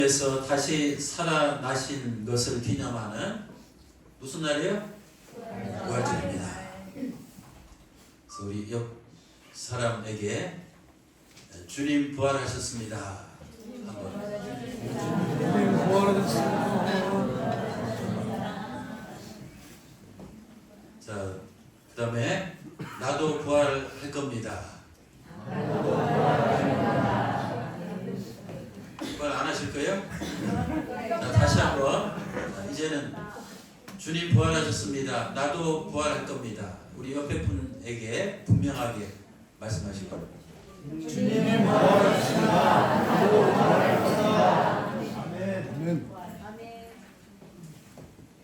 에서 다시 살아나신 것을 기념하는 무슨 날이에요? 부활절입니다. 그래서 우리 옆 사람에게 주님 부활하셨습니다. 한번. 자, 그 다음에 나도 부활할 겁니다. 부활 안 하실 거예요? 자, 다시 한번. 이제는 주님 부활하셨습니다. 나도 부활할 겁니다. 우리 옆에 분에게 분명하게 말씀하실 겁니다. 주님 부활하셨습니다. 나도 부활할 겁니다. 아멘.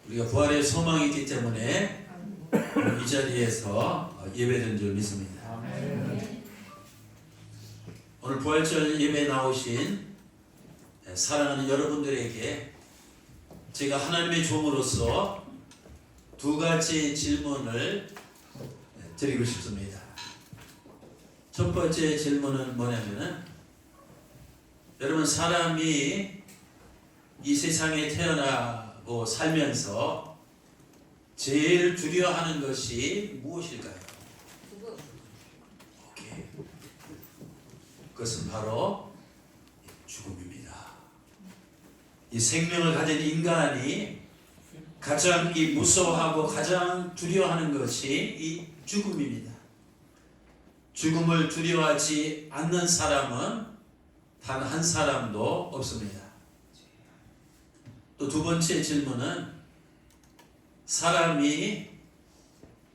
우리가 부활의 소망이 있기 때문에 이 자리에서 예배드린 줄 믿습니다. 오늘 부활절 예배에 나오신 사랑하는 여러분들에게 제가 하나님의 종으로서 두 가지 질문을 드리고 싶습니다. 첫 번째 질문은 뭐냐면은, 여러분, 사람이 이 세상에 태어나고 살면서 제일 두려워하는 것이 무엇일까요? 오케이. 그것은 바로 죽음입니다. 이 생명을 가진 인간이 가장 무서워하고 가장 두려워하는 것이 이 죽음입니다. 죽음을 두려워하지 않는 사람은 단 한 사람도 없습니다. 또 두 번째 질문은, 사람이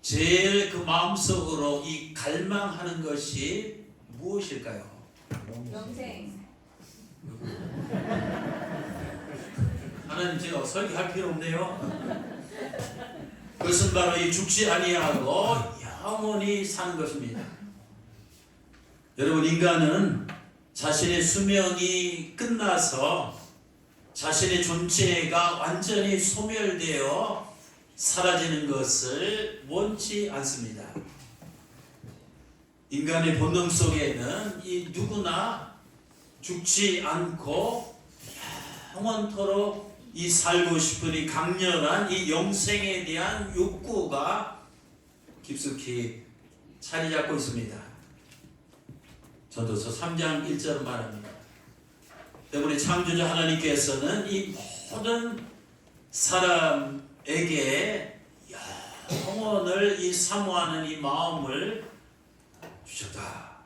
제일 그 마음속으로 이 갈망하는 것이 무엇일까요? 영생. 하나님, 제가 설교할 필요 없네요. 그것은 바로 이 죽지 아니하고 영원히 사는 것입니다. 여러분, 인간은 자신의 수명이 끝나서 자신의 존재가 완전히 소멸되어 사라지는 것을 원치 않습니다. 인간의 본능 속에는 이 누구나 죽지 않고 영원토록 이 살고 싶은 이 강렬한 이 영생에 대한 욕구가 깊숙이 자리 잡고 있습니다. 전도서 3장 1절은 말합니다. 때문에 창조자 하나님께서는 이 모든 사람에게 영원을 이 사모하는 이 마음을 주셨다.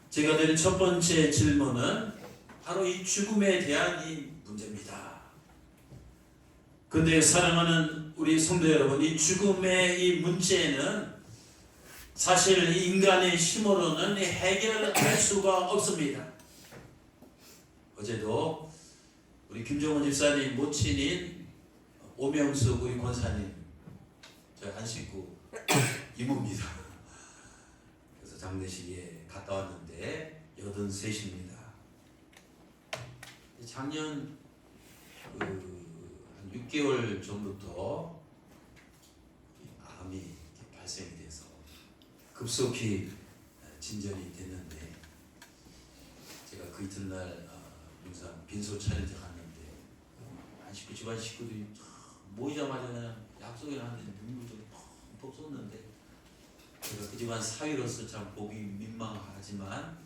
제가 드린 첫 번째 질문은 바로 이 죽음에 대한 이 문제입니다. 그런데 사랑하는 우리 성도 여러분, 이 죽음의 이 문제는 사실 이 인간의 힘으로는 해결할 수가 없습니다. 어제도 우리 김종원 집사님 모친인 오명숙 우리 권사님, 저희 한 식구 이모입니다. 그래서 장례식에 갔다 왔는데 83입니다. 작년 한 6개월 전부터 암이 발생이 돼서 급속히 진전이 됐는데, 제가 그 이튿날 항상 빈소 차릴 때 갔는데 한 식구, 집안 식구들이 모이자마자 그냥 약속을 하는데 눈물을 톡톡 쏟는데, 제가 그 집안 사위로서 참 보기 민망하지만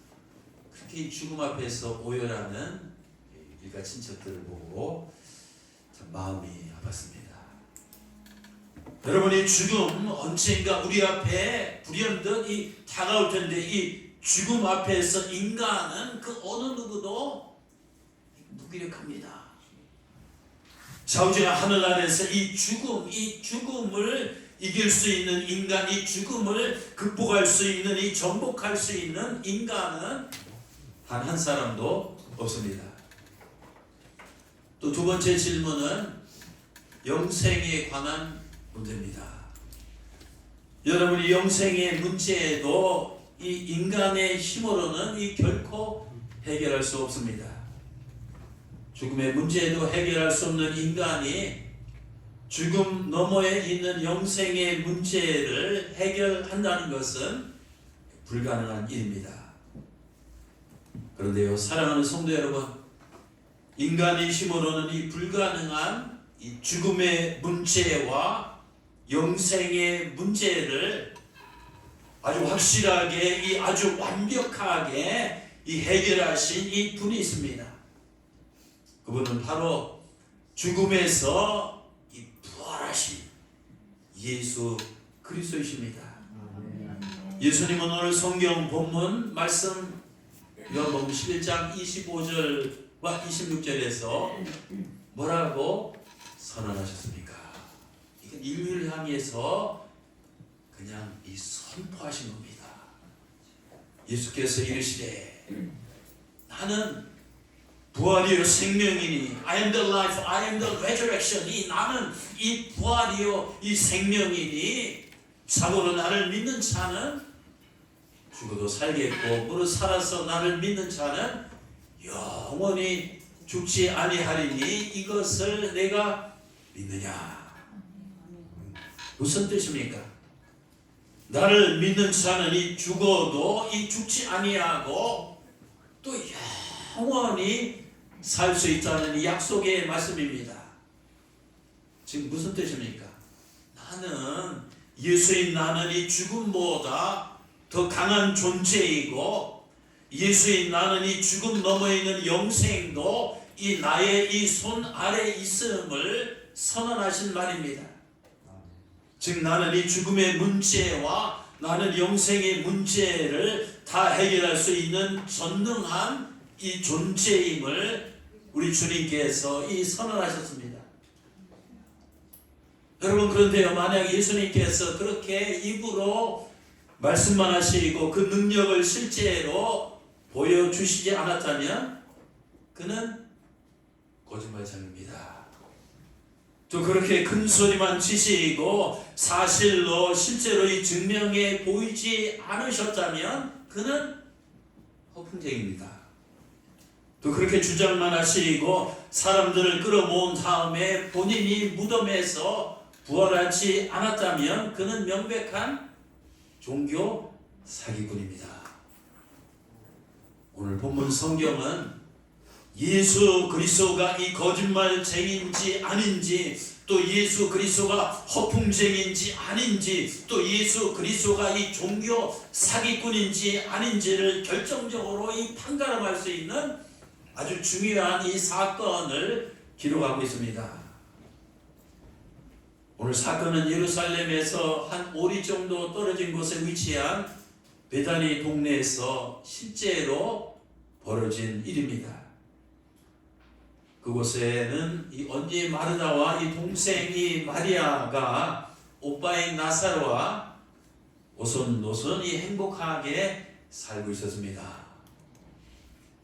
그렇게 죽음 앞에서 오열하는 일가 친척들을 보고 참 마음이 아팠습니다. 여러분, 이 죽음 언젠가 우리 앞에 불현듯 다가올 텐데, 이 죽음 앞에서 인간은 그 어느 누구도 무기력합니다. 자우지가 하늘 아래서 이 죽음을 이길 수 있는 인간, 이 죽음을 극복할 수 있는, 이 정복할 수 있는 인간은 단 한 사람도 없습니다. 또 두 번째 질문은 영생에 관한 문제입니다. 여러분이 영생의 문제에도 이 인간의 힘으로는 결코 해결할 수 없습니다. 죽음의 문제에도 해결할 수 없는 인간이 죽음 너머에 있는 영생의 문제를 해결한다는 것은 불가능한 일입니다. 그런데요, 사랑하는 성도 여러분, 인간의 힘으로는 이 불가능한 이 죽음의 문제와 영생의 문제를 아주 확실하게 이 아주 완벽하게 이 해결하신 이 분이 있습니다. 그분은 바로 죽음에서 이 부활하신 예수 그리스도이십니다. 예수님은 오늘 성경 본문 말씀 요한복음 11장 25절과 26절에서 뭐라고 선언하셨습니까? 이건 인류를 향해서 그냥 이 선포하신 겁니다. 예수께서 이르시되 나는 부활이요 생명이니 I am the life, I am the resurrection. 이 나는 이 부활이요 이 생명이니 참으로 나를 믿는 자는 죽어도 살겠고 무릇 살아서 나를 믿는 자는 영원히 죽지 아니하리니 이것을 내가 믿느냐. 무슨 뜻입니까? 나를 믿는 자는 이 죽어도 이 죽지 아니하고 또 영원히 살 수 있다는 이 약속의 말씀입니다. 지금 무슨 뜻입니까? 나는 예수인 나는 이 죽음보다 더 강한 존재이고 예수인 나는 이 죽음 너머에 있는 영생도 이 나의 이 손 아래 있음을 선언하신 말입니다. 즉 나는 이 죽음의 문제와 나는 영생의 문제를 다 해결할 수 있는 전능한 이 존재임을 우리 주님께서 이 선언하셨습니다. 여러분 그런데요, 만약 예수님께서 그렇게 입으로 말씀만 하시고 그 능력을 실제로 보여주시지 않았다면 그는 거짓말장입니다. 또 그렇게 큰 소리만 치시고 사실로 실제로 이 증명해 보이지 않으셨다면 그는 허풍쟁입니다. 또 그렇게 주장만 하시고 사람들을 끌어모은 다음에 본인이 무덤에서 부활하지 않았다면 그는 명백한 종교 사기꾼입니다. 오늘 본문 성경은 예수 그리스도가 이 거짓말쟁인지 아닌지, 또 예수 그리스도가 허풍쟁인지 아닌지, 또 예수 그리스도가 이 종교 사기꾼인지 아닌지를 결정적으로 이 판가름할 수 있는 아주 중요한 이 사건을 기록하고 있습니다. 오늘 사건은 예루살렘에서 한 5리 정도 떨어진 곳에 위치한 베다니 동네에서 실제로 벌어진 일입니다. 그곳에는 이 언니 마르다와 이 동생이 마리아가 오빠인 나사로와 오손노손이 행복하게 살고 있었습니다.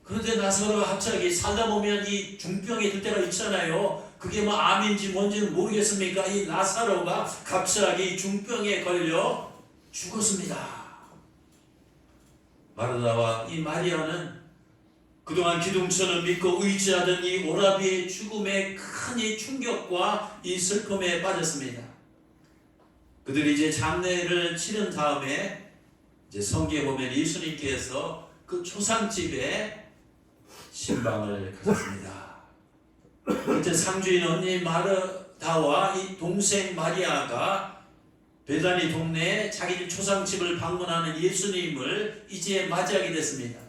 그런데 나사로가 갑자기 살다 보면 이 중병이 들 때가 있잖아요. 그게 뭐 암인지 뭔지는 모르겠습니까? 이 나사로가 갑자기 중병에 걸려 죽었습니다. 마르다와 이 마리아는 그동안 기둥처럼 믿고 의지하던 이 오라비의 죽음에 큰 이 충격과 이 슬픔에 빠졌습니다. 그들이 이제 장례를 치른 다음에 이제 성경에 보면 예수님께서 그 초상집에 신방을 가졌습니다. 이제 상주인 언니 마르다와 이 동생 마리아가 베다니 동네에 자기 집 초상집을 방문하는 예수님을 이제 맞이하게 됐습니다.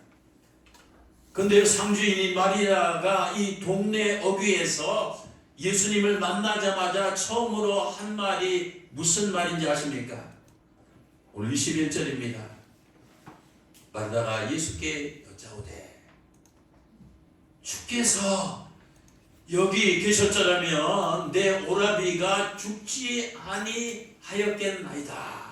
그런데 상주인인 마리아가 이 동네 어귀에서 예수님을 만나자마자 처음으로 한 말이 무슨 말인지 아십니까? 오늘 21절입니다. 마리아가 예수께 여짜오되 주께서 여기 계셨더라면 내 오라비가 죽지 아니하였겠나이다.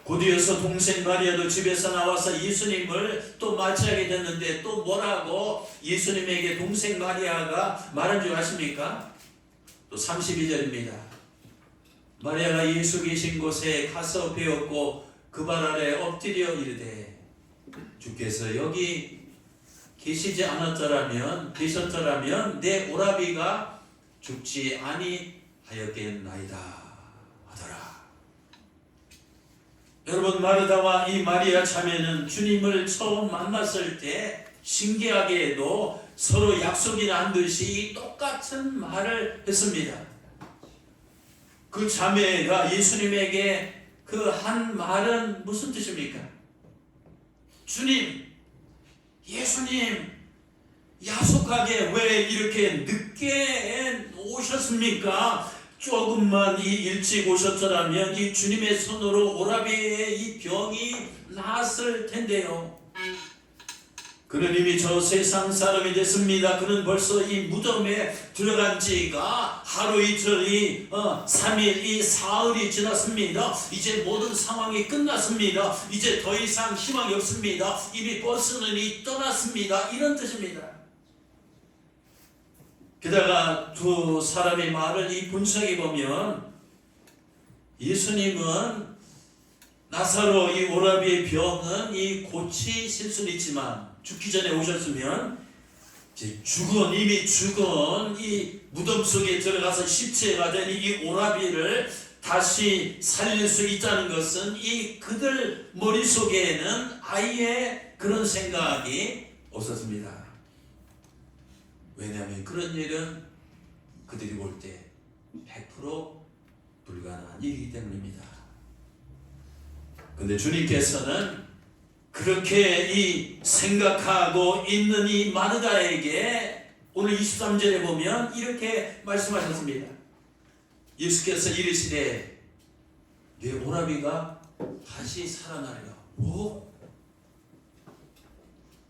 곧이어서 동생 마리아도 집에서 나와서 예수님을 또 맞이하게 됐는데 또 뭐라고 예수님에게 동생 마리아가 말한 줄 아십니까? 또 32절입니다. 마리아가 예수 계신 곳에 가서 배웠고 그 발 아래 엎드려 이르되 주께서 여기 계셨더라면 내 오라비가 죽지 아니하였겠나이다 하더라. 여러분, 마르다와 이 마리아 자매는 주님을 처음 만났을 때 신기하게도 서로 약속이 난 듯이 똑같은 말을 했습니다. 그 자매가 예수님에게 그 한 말은 무슨 뜻입니까? 주님, 예수님, 야속하게 왜 이렇게 늦게 오셨습니까? 조금만 일찍 오셨더라면 이 주님의 손으로 오라비의 이 병이 나았을 텐데요. 그는 이미 저 세상 사람이 됐습니다. 그는 벌써 이 무덤에 들어간 지가 하루 이틀이 3일 이 사흘이 지났습니다. 이제 모든 상황이 끝났습니다. 이제 더 이상 희망이 없습니다. 이미 버스는 떠났습니다. 이런 뜻입니다. 게다가 두 사람의 말을 이 분석해 보면 예수님은 나사로 이 오라비의 병은 이 고치실 수는 있지만 죽기 전에 오셨으면 이제 이미 죽은 이 무덤 속에 들어가서 시체가 된 이 오라비를 다시 살릴 수 있다는 것은 이 그들 머릿속에는 아예 그런 생각이 없었습니다. 왜냐하면 그런 일은 그들이 볼 때 100% 불가능한 일이기 때문입니다. 그런데 주님께서는 그렇게 이 생각하고 있는 이 마르다에게 오늘 23절에 보면 이렇게 말씀하셨습니다. 예수께서 이르시되 내 오라비가 다시 살아나리라. 뭐?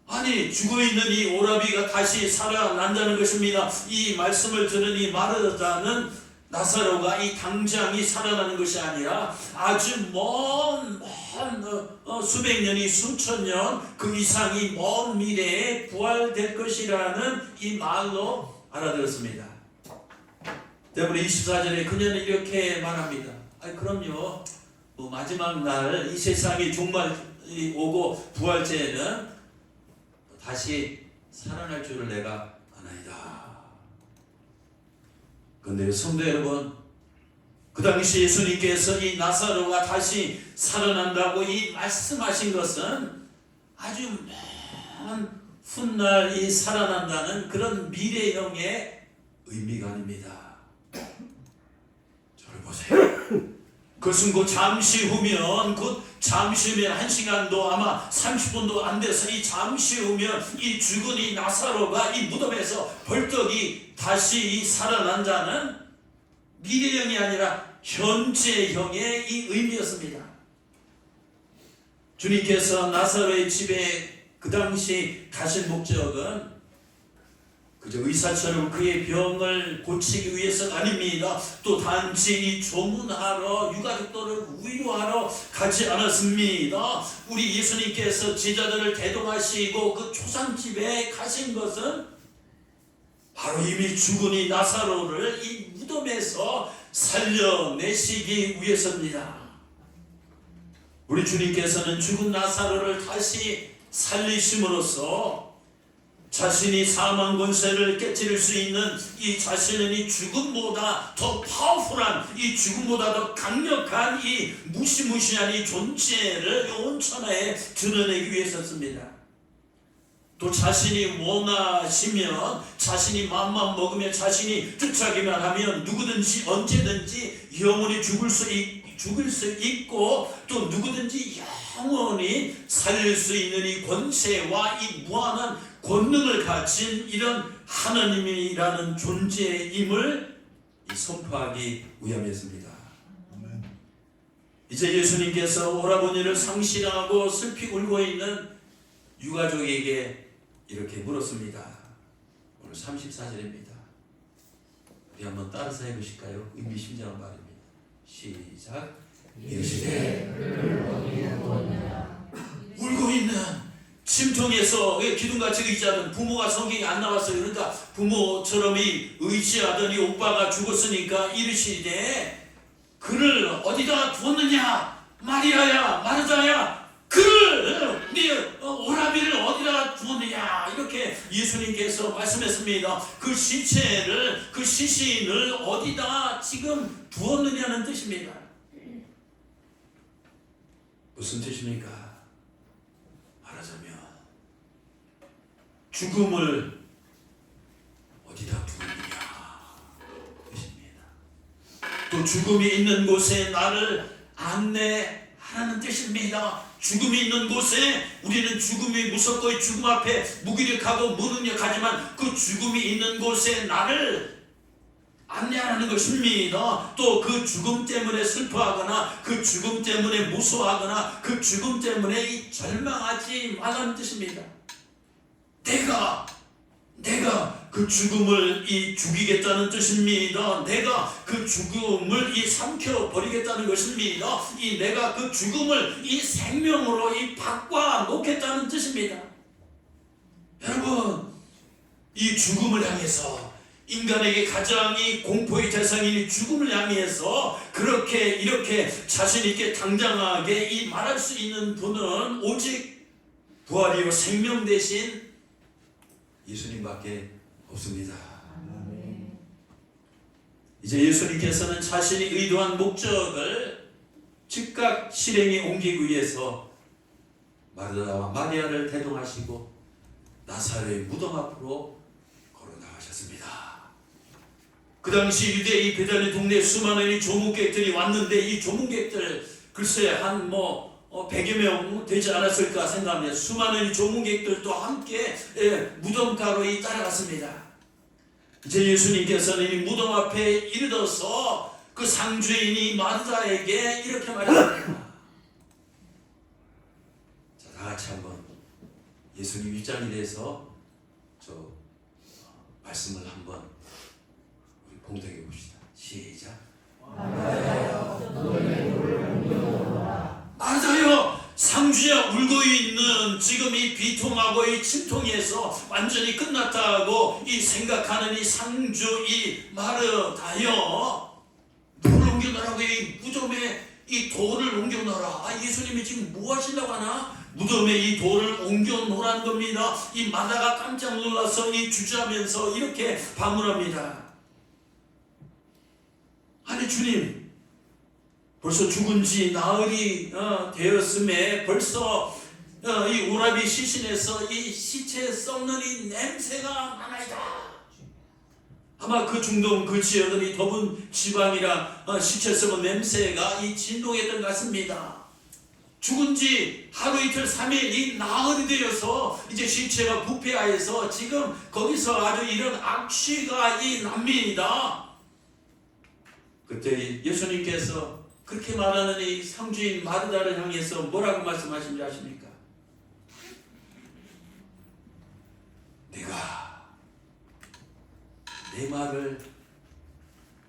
아니 죽어있는 이 오라비가 다시 살아난다는 것입니다. 이 말씀을 들은 이 마르다는 나사로가 이 당장이 살아나는 것이 아니라 아주 먼 수백 년이 수천 년 그 이상이 먼 미래에 부활될 것이라는 이 말로 알아들었습니다. 때문에 24절에 그녀는 이렇게 말합니다. 그럼요, 마지막 날 이 세상이 종말이 오고 부활제에는 다시 살아날 줄을 내가 아나이다. 그런데 성도 여러분, 그 당시 예수님께서 이 나사로가 다시 살아난다고 이 말씀하신 것은 아주 먼 훗날 이 살아난다는 그런 미래형의 의미가 아닙니다. 저를 보세요. 그것은 곧 잠시 후면 1시간도 아마 30분도 안 돼서 이 잠시 후면 이 죽은 이 나사로가 이 무덤에서 벌떡이 다시 살아난다는 미래형이 아니라 현재형의 이 의미였습니다. 주님께서 나사로의 집에 그 당시 가신 목적은 그저 의사처럼 그의 병을 고치기 위해서가 아닙니다. 또 단지 이 조문하러 유가족들을 위로하러 가지 않았습니다. 우리 예수님께서 제자들을 대동하시고 그 초상집에 가신 것은 바로 이미 죽은 이 나사로를 이 무덤에서 살려내시기 위해서입니다. 우리 주님께서는 죽은 나사로를 다시 살리심으로써 자신이 사망 권세를 깨뜨릴 수 있는 이 자신은 이 죽음보다 더 파워풀한, 이 죽음보다 더 강력한 이 무시무시한 이 존재를 온 천하에 드러내기 위해서였습니다. 또 자신이 원하시면, 자신이 마음만 먹으면, 자신이 쫓아기만 하면 누구든지 언제든지 영원히 죽을 수 있고 또 누구든지 영원히 살릴 수 있는 이 권세와 이 무한한 권능을 가진 이런 하나님이라는 존재임을 선포하기 위함이었습니다. 이제 예수님께서 오라버니를 상실하고 슬피 울고 있는 유가족에게 이렇게 물었습니다. 오늘 34절입니다. 우리 한번 따라서 해보실까요? 의미심장한 말입니다. 시작. 이르시되 울고 있는 심통에서 기둥같이 의지하던 부모가 성경에 안 나왔어요. 그러니까 부모처럼 의지하던 이 오빠가 죽었으니까 이르시되 그를 어디다 두었느냐? 마리아야, 마르다야, 그를 네 오라비를 어디다 두었느냐? 이렇게 예수님께서 말씀했습니다. 그 시체를, 그 시신을 어디다 지금 두었느냐는 뜻입니다. 무슨 뜻입니까? 말하자면 죽음을 어디다 두느냐 뜻입니다. 또 죽음이 있는 곳에 나를 안내하라는 뜻입니다. 죽음이 있는 곳에 우리는 죽음이 무섭고 죽음 앞에 무기력하고 무능력하지만 그 죽음이 있는 곳에 나를 안내하는 것입니다. 또 그 죽음 때문에 슬퍼하거나 그 죽음 때문에 무서워하거나 그 죽음 때문에 절망하지 말라는 뜻입니다. 내가 그 죽음을 죽이겠다는 뜻입니다. 내가 그 죽음을 삼켜버리겠다는 것입니다. 내가 그 죽음을 생명으로 바꿔 놓겠다는 뜻입니다. 여러분, 이 죽음을 향해서 인간에게 가장 공포의 대상인 죽음을 향해서 그렇게 이렇게 자신 있게 당당하게 말할 수 있는 분은 오직 부활이요 생명 대신 예수님밖에 없습니다. 이제 예수님께서는 자신이 의도한 목적을 즉각 실행에 옮기기 위해서 마르다와 마리아를 대동하시고 나사렛의 무덤 앞으로 걸어 나가셨습니다. 그 당시 유대의 베다니 동네 수많은 조문객들이 왔는데 이 조문객들 글쎄 한 100여 명 되지 않았을까 생각합니다. 수많은 조문객들도 함께 무덤가로 따라갔습니다. 이제 예수님께서는 이 무덤 앞에 이르러서 그 상주인이 마르다에게 이렇게 말했습니다. 자, 다 같이 한번 예수님 입장에 대해서 말씀을 한번 우리 봉독해 봅시다. 시작. 맞아요. 상주야, 울고 있는 지금 이 비통하고 이 침통에서 완전히 끝났다고 생각하는 이 상주 마르다요, 돌을 옮겨놓으라고 이 무덤에 이 돌을 옮겨놓으라. 예수님이 지금 뭐 하시려고 하나? 무덤에 이 돌을 옮겨놓으라는 겁니다. 이 마다가 깜짝 놀라서 주저하면서 이렇게 반문합니다. 아니 주님, 벌써 죽은 지 나흘이 되었음에 벌써 이 오라비 시신에서 이 시체 썩는 이 냄새가 나나이다. 아마 그 중동 그 지역은 이 더운 지방이라 시체 썩은 냄새가 진동했던 것 같습니다. 죽은 지 하루 이틀 3일 이 나흘이 되어서 이제 시체가 부패하여서 지금 거기서 아주 이런 악취가 납니다. 그때 예수님께서 그렇게 말하는 이 상주인 마르다를 향해서 뭐라고 말씀하신지 아십니까? 내가 내 말을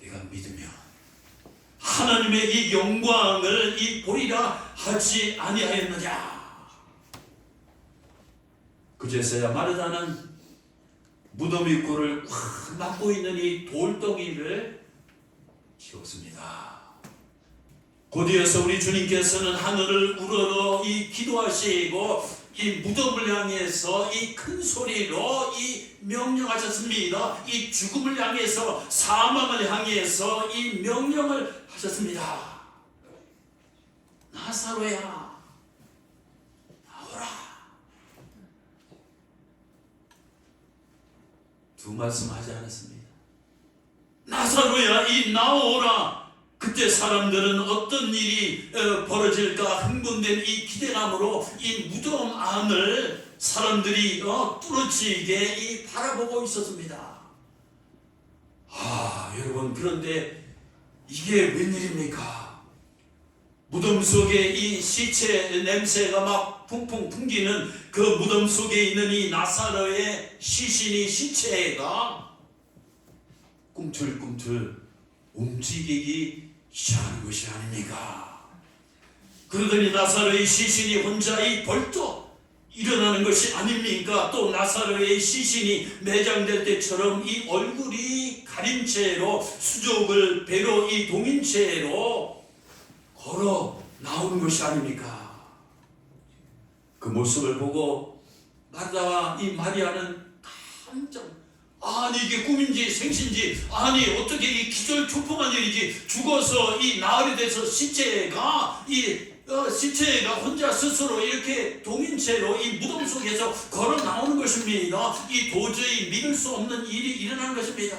내가 믿으면 하나님의 이 영광을 보리라 하지 아니하였느냐. 그제서야 마르다는 무덤 입구를 꽉 막고 있는 이 돌덩이를 치웠습니다. 곧이어서 우리 주님께서는 하늘을 우러러 기도하시고 이 무덤을 향해서 큰 소리로 명령하셨습니다. 이 죽음을 향해서, 사망을 향해서 명령을 하셨습니다. 나사로야, 나오라. 두 말씀 하지 않았습니다. 나사로야, 나오라. 그때 사람들은 어떤 일이 벌어질까 흥분된 기대감으로 무덤 안을 사람들이 뚫어지게 바라보고 있었습니다. 여러분, 그런데 이게 웬일입니까? 무덤 속에 시체 냄새가 막 풍풍 풍기는 그 무덤 속에 있는 나사로의 시체가 꿈틀꿈틀 움직이기 시작하는 것이 아닙니까? 그러더니 나사로의 시신이 혼자 벌떡 일어나는 것이 아닙니까? 또 나사로의 시신이 매장될 때처럼 얼굴이 가린 채로 수족을 배로 동인 채로 걸어 나오는 것이 아닙니까? 그 모습을 보고 마르다와 마리아는 깜짝, 아니 이게 꿈인지 생신지, 아니 어떻게 기절초풍한 일이지, 죽어서 나흘이 돼서 시체가 시체가 혼자 스스로 이렇게 동인체로 이 무덤 속에서 걸어 나오는 것입니다. 이 도저히 믿을 수 없는 일이 일어나는 것입니다.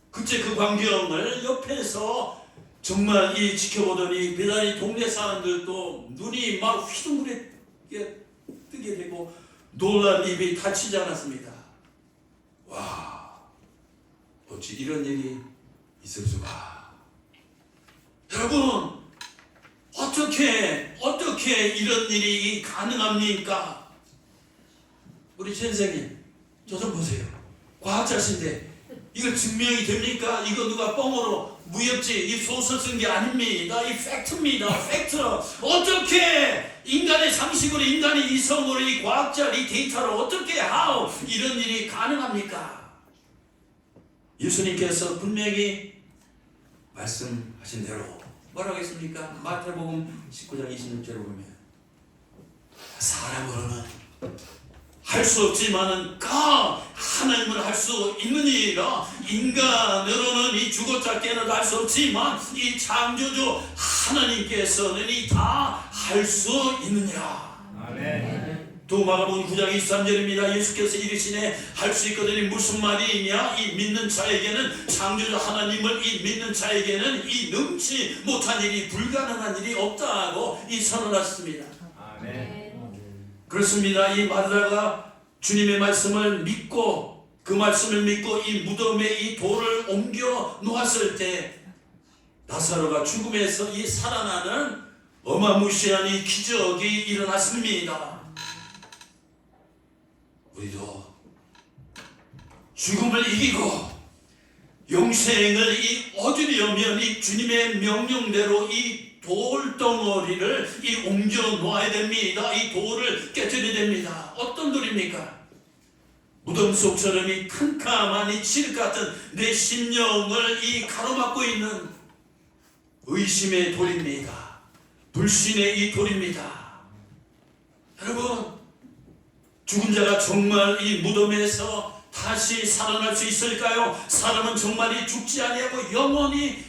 그때 그 광경을 옆에서 정말 이 지켜보더니 베다니 동네 사람들도 눈이 막 휘둥그레 뜨게 되고 놀란 입이 닫히지 않았습니다. 와, 어찌 이런 일이 있을 수가. 여러분, 어떻게 이런 일이 가능합니까? 우리 선생님, 저 좀 보세요. 과학자신데 이거 증명이 됩니까? 이거 누가 뻥으로 무협지 이 소설 쓴 게 아닙니다. 이 팩트입니다. 팩트. 어떻게 인간의 상식으로, 인간의 이성으로, 이 과학자 이 데이터로 어떻게 how 이런 일이 가능합니까? 예수님께서 분명히 말씀하신 대로 뭐라고 했습니까? 마태복음 19장 26절을 보면 사람으로는 할 수 없지만은 하나님은 할 수 있느니라. 인간으로는 이 죽었다 깨어나도 할 수 없지만 이 창조주 하나님께서는 이 다 할 수 있느니라. 아멘. 또 마가복음 9장 23절입니다. 예수께서 이르시네 할 수 있거든요. 무슨 말이냐? 이 믿는 자에게는 창조주 하나님을 이 믿는 자에게는 이 능치 못한 일이 불가능한 일이 없다고 이 선언하셨습니다. 아멘. 그렇습니다. 이 마르다가 주님의 말씀을 믿고 그 말씀을 믿고 이 무덤에 이 돌을 옮겨 놓았을 때 나사로가 죽음에서 이 살아나는 어마무시한 이 기적이 일어났습니다. 우리도 죽음을 이기고 영생을 얻으려면 이 주님의 명령대로 이 돌덩어리를 옮겨 놓아야 됩니다. 이 돌을 깨뜨려야 됩니다. 어떤 돌입니까? 무덤 속처럼 이 캄캄한 이 칠 같은 내 심령을 가로막고 있는 의심의 돌입니다. 불신의 이 돌입니다. 여러분, 죽은 자가 정말 이 무덤에서 다시 살아날 수 있을까요? 사람은 정말 죽지 아니하고 영원히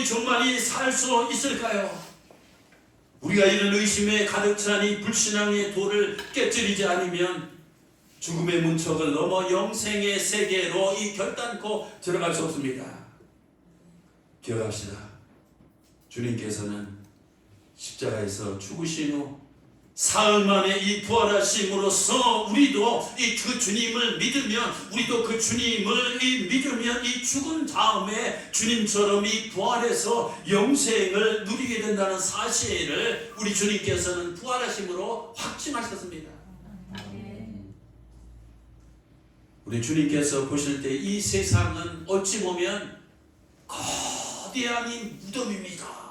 정말 살 수 있을까요? 우리가 이런 의심에 가득 찬 이 불신앙의 돌을 깨뜨리지 않으면 죽음의 문턱을 넘어 영생의 세계로 결단코 들어갈 수 없습니다. 기억합시다. 주님께서는 십자가에서 죽으신 후 사흘 만에 이 부활하심으로써 우리도 그 주님을 믿으면 그 주님을 믿으면 죽은 다음에 주님처럼 부활해서 영생을 누리게 된다는 사실을 우리 주님께서는 부활하심으로 확증하셨습니다. 우리 주님께서 보실 때 이 세상은 어찌 보면 거대한 이 무덤입니다.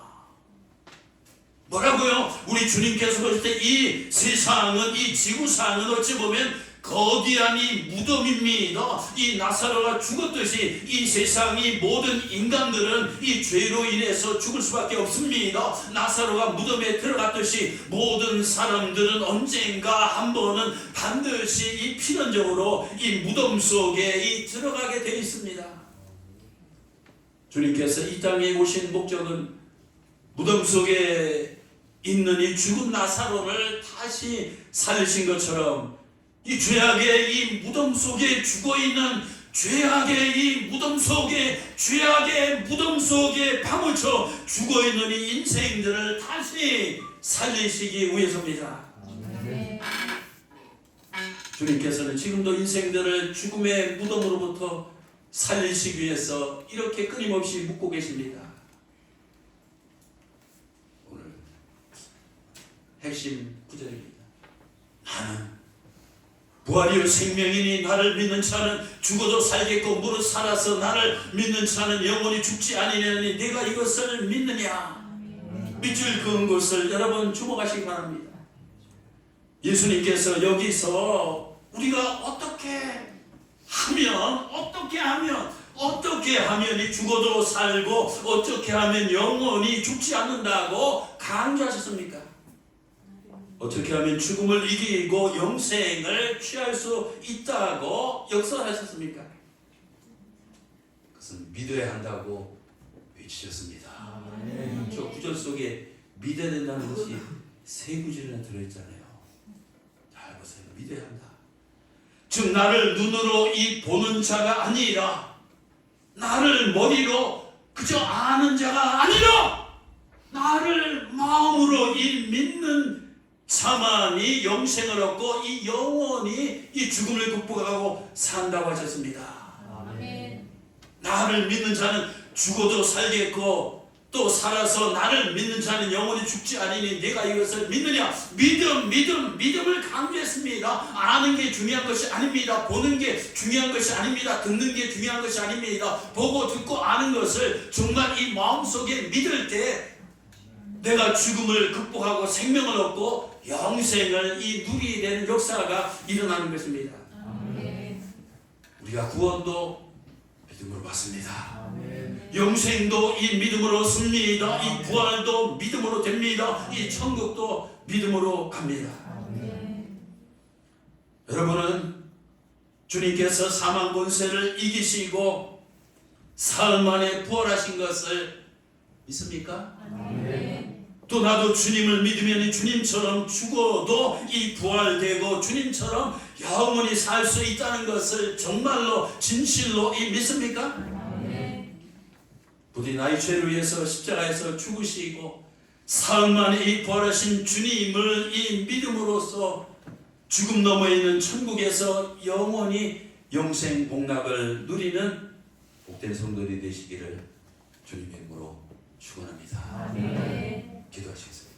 뭐라고요? 우리 주님께서 보실 때 이 세상은, 이 지구상은 어찌 보면 거대한 이 무덤입니다. 이 나사로가 죽었듯이 이 세상이 모든 인간들은 이 죄로 인해서 죽을 수밖에 없습니다. 나사로가 무덤에 들어갔듯이 모든 사람들은 언젠가 한 번은 반드시 이 필연적으로 이 무덤 속에 들어가게 되어 있습니다. 주님께서 이 땅에 오신 목적은 무덤 속에 있는 이 죽은 나사로를 다시 살리신 것처럼 이 죄악의 이 무덤 속에 죽어있는 죄악의 이 무덤 속에 파묻혀 죽어있는 이 인생들을 다시 살리시기 위해서입니다. 주님께서는 지금도 인생들을 죽음의 무덤으로부터 살리시기 위해서 이렇게 끊임없이 묻고 계십니다. 오늘 핵심 구절입니다. 나는 부활이요 생명이니 나를 믿는 자는 죽어도 살겠고 무릇 살아서 나를 믿는 자는 영원히 죽지 아니하니 내가 이것을 믿느냐? 믿을 그은 것을 여러분 주목하시기 바랍니다. 예수님께서 여기서 우리가 어떻게 하면 이 죽어도 살고 어떻게 하면 영원히 죽지 않는다고 강조하셨습니까? 어떻게 하면 죽음을 이기고 영생을 취할 수 있다고 역설하셨습니까? 그것은 믿어야 한다고 외치셨습니다. 저 구절 속에 믿어야 된다는 것이 세 구절이나 들어있잖아요. 잘 보세요. 믿어야 한다. 즉 나를 눈으로 이 보는 자가 아니라 나를 머리로 그저 아는 자가 아니라 나를 마음으로 이 믿는 자만이 영생을 얻고 이 영원히 이 죽음을 극복하고 산다고 하셨습니다. 아멘. 나를 믿는 자는 죽어도 살겠고 또 살아서 나를 믿는 자는 영원히 죽지 않으니 내가 이것을 믿느냐. 믿음을 강조했습니다. 아는 게 중요한 것이 아닙니다. 보는 게 중요한 것이 아닙니다. 듣는 게 중요한 것이 아닙니다. 보고 듣고 아는 것을 정말 이 마음속에 믿을 때 내가 죽음을 극복하고 생명을 얻고 영생을 이 누리게 되는 역사가 일어나는 것입니다. 아멘. 우리가 구원도 믿음으로 받습니다. 아멘. 영생도 이 믿음으로 얻습니다. 이 부활도 믿음으로 됩니다. 이 천국도 믿음으로 갑니다. 아멘. 여러분은 주님께서 사망 권세를 이기시고 사흘 만에 부활하신 것을 믿습니까? 아멘. 또 나도 주님을 믿으면 주님처럼 죽어도 이 부활되고 주님처럼 영원히 살 수 있다는 것을 정말로 진실로 이 믿습니까? 아멘. 부디 나의 죄를 위해서 십자가에서 죽으시고 사흘 만에 이 부활하신 주님을 이 믿음으로써 죽음 너머에 있는 천국에서 영원히 영생 복락을 누리는 복된 성도들이 되시기를 주님의 이름으로 축원합니다. 아멘. 기도하시겠습니다.